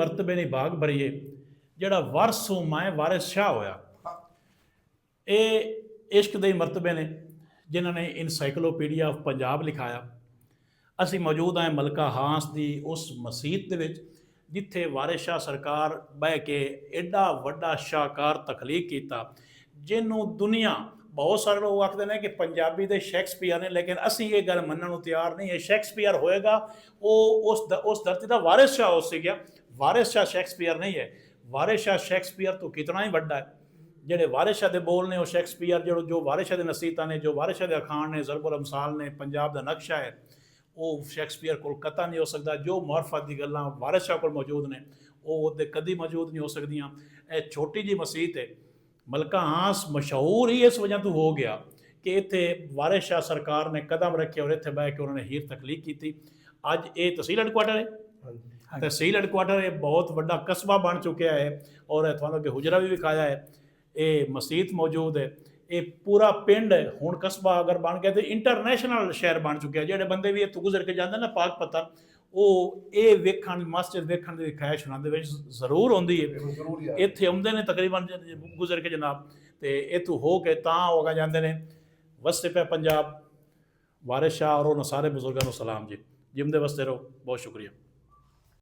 ਮਰਤਬੇ ਨਹੀਂ ਬਾਗ ਭਰੀਏ ਜਿਹੜਾ ਵਾਰਸੋਂ ਮੈਂ ਵਾਰਿਸ ਸ਼ਾਹ ਹੋਇਆ। ਇਹ ਇਸ਼ਕ ਦੇ ਮਰਤਬੇ ਨੇ ਜਿਨ੍ਹਾਂ ਨੇ ਇਨਸਾਈਕਲੋਪੀਡੀਆ ਆਫ ਪੰਜਾਬ ਲਿਖਾਇਆ। ਅਸੀਂ ਮੌਜੂਦ ਹਾਂ ਮਲਕਾ ਹਾਂਸ ਦੀ ਉਸ ਮਸੀਤ ਦੇ ਵਿੱਚ ਜਿੱਥੇ ਵਾਰਿਸ ਸ਼ਾਹ ਸਰਕਾਰ ਬਹਿ ਕੇ ਐਡਾ ਵੱਡਾ ਸ਼ਾਹਕਾਰ ਤਖਲੀਕ ਕੀਤਾ ਜਿਹਨੂੰ ਦੁਨੀਆ ਬਹੁਤ ਸਾਰੇ ਲੋਕ ਆਖਦੇ ਨੇ ਕਿ ਪੰਜਾਬੀ ਦੇ ਸ਼ੇਕਸਪੀਅਰ ਨੇ, ਲੇਕਿਨ ਅਸੀਂ ਇਹ ਗੱਲ ਮੰਨਣ ਨੂੰ ਤਿਆਰ ਨਹੀਂ। ਇਹ ਸ਼ੇਕਸਪੀਅਰ ਹੋਏਗਾ ਉਹ ਉਸ ਧਰਤੀ ਦਾ ਵਾਰਿਸ ਸ਼ਾਹ ਹੋ ਸੀਗਾ। ਵਾਰਿਸ ਸ਼ਾਹ ਸ਼ੇਕਸਪੀਅਰ ਨਹੀਂ ਹੈ। ਵਾਰਿਸ ਸ਼ਾਹ ਸ਼ੇਕਸਪੀਅਰ ਤੋਂ ਕਿਤਨਾ ਹੀ ਵੱਡਾ ਹੈ। ਜਿਹੜੇ ਵਾਰਿਸ ਸ਼ਾਹ ਦੇ ਬੋਲ ਨੇ ਉਹ ਸ਼ੇਕਸਪੀਅਰ, ਜੋ ਵਾਰਿਸ ਸ਼ਾਹ ਦੇ ਨਸੀਹਤਾਂ ਨੇ, ਜੋ ਵਾਰਿਸ ਸ਼ਾਹ ਦੇ ਅਖਾਣ ਨੇ, ਜ਼ਰਬੁਲ ਅਮਸਾਲ ਨੇ, ਪੰਜਾਬ ਦਾ ਨਕਸ਼ਾ ਹੈ, ਉਹ ਸ਼ੇਕਸਪੀਅਰ ਕੋਲ ਕਤਈ ਨਹੀਂ ਹੋ ਸਕਦਾ। ਜੋ ਮੁਆਰਫਤ ਦੀ ਗੱਲਾਂ ਵਾਰਿਸ ਸ਼ਾਹ ਕੋਲ ਮੌਜੂਦ ਨੇ ਉਹ ਉਹਦੇ ਕਦੀ ਮੌਜੂਦ ਨਹੀਂ ਹੋ ਸਕਦੀਆਂ। ਇਹ ਛੋਟੀ ਜਿਹੀ ਮਸੀਤ ਹੈ। ਮਲਕਾ ਹਾਂਸ ਮਸ਼ਹੂਰ ਹੀ ਇਸ ਵਜ੍ਹਾ ਤੋਂ ਹੋ ਗਿਆ ਕਿ ਇੱਥੇ ਵਾਰਿਸ ਸ਼ਾਹ ਸਰਕਾਰ ਨੇ ਕਦਮ ਰੱਖੇ ਔਰ ਇੱਥੇ ਬਹਿ ਕੇ ਉਹਨਾਂ ਨੇ ਹੀਰ ਤਖਲੀਕ ਕੀਤੀ। ਅੱਜ ਇਹ ਤਹਿਸੀਲ ਹੈਡਕੁਆਟਰ ਹੈ। ਤਹਿਸੀਲ ਹੈਡਕੁਆਟਰ ਇਹ ਬਹੁਤ ਵੱਡਾ ਕਸਬਾ ਬਣ ਚੁੱਕਿਆ ਹੈ ਔਰ ਤੁਹਾਨੂੰ ਅੱਗੇ ਹੁਜਰਾ ਵੀ ਵਿਖਾਇਆ ਹੈ। ਇਹ ਮਸੀਤ ਮੌਜੂਦ ਹੈ। ਇਹ ਪੂਰਾ ਪਿੰਡ ਹੁਣ ਕਸਬਾ ਅਗਰ ਬਣ ਗਿਆ ਤੇ ਇੰਟਰਨੈਸ਼ਨਲ ਸ਼ਹਿਰ ਬਣ ਚੁੱਕਿਆ। ਜਿਹੜੇ ਬੰਦੇ ਵੀ ਇੱਥੋਂ ਗੁਜ਼ਰ ਕੇ ਜਾਂਦੇ ਨਾ ਪਾਕ ਪੱਤਨ, ਉਹ ਇਹ ਵੇਖਣ ਮਸਜਿਦ ਵੇਖਣ ਦੀ ਖੈਸ਼ ਉਹਨਾਂ ਦੇ ਵਿੱਚ ਜ਼ਰੂਰ ਆਉਂਦੀ ਹੈ। ਇੱਥੇ ਆਉਂਦੇ ਨੇ ਤਕਰੀਬਨ ਗੁਜ਼ਰ ਕੇ ਜਨਾਬ, ਤੇ ਇੱਥੋਂ ਹੋ ਕੇ ਤਾਂ ਹੋ ਕੇ ਜਾਂਦੇ ਨੇ। ਵਸਤੇ ਪਿਆ ਪੰਜਾਬ। ਵਾਰਿਸ ਸ਼ਾਹ ਔਰ ਉਹਨਾਂ ਸਾਰੇ ਬਜ਼ੁਰਗਾਂ ਨੂੰ ਸਲਾਮ ਜੀ। ਜਿੰਦੇ ਵਸਤੇ ਰਹੋ। ਬਹੁਤ ਸ਼ੁਕਰੀਆ।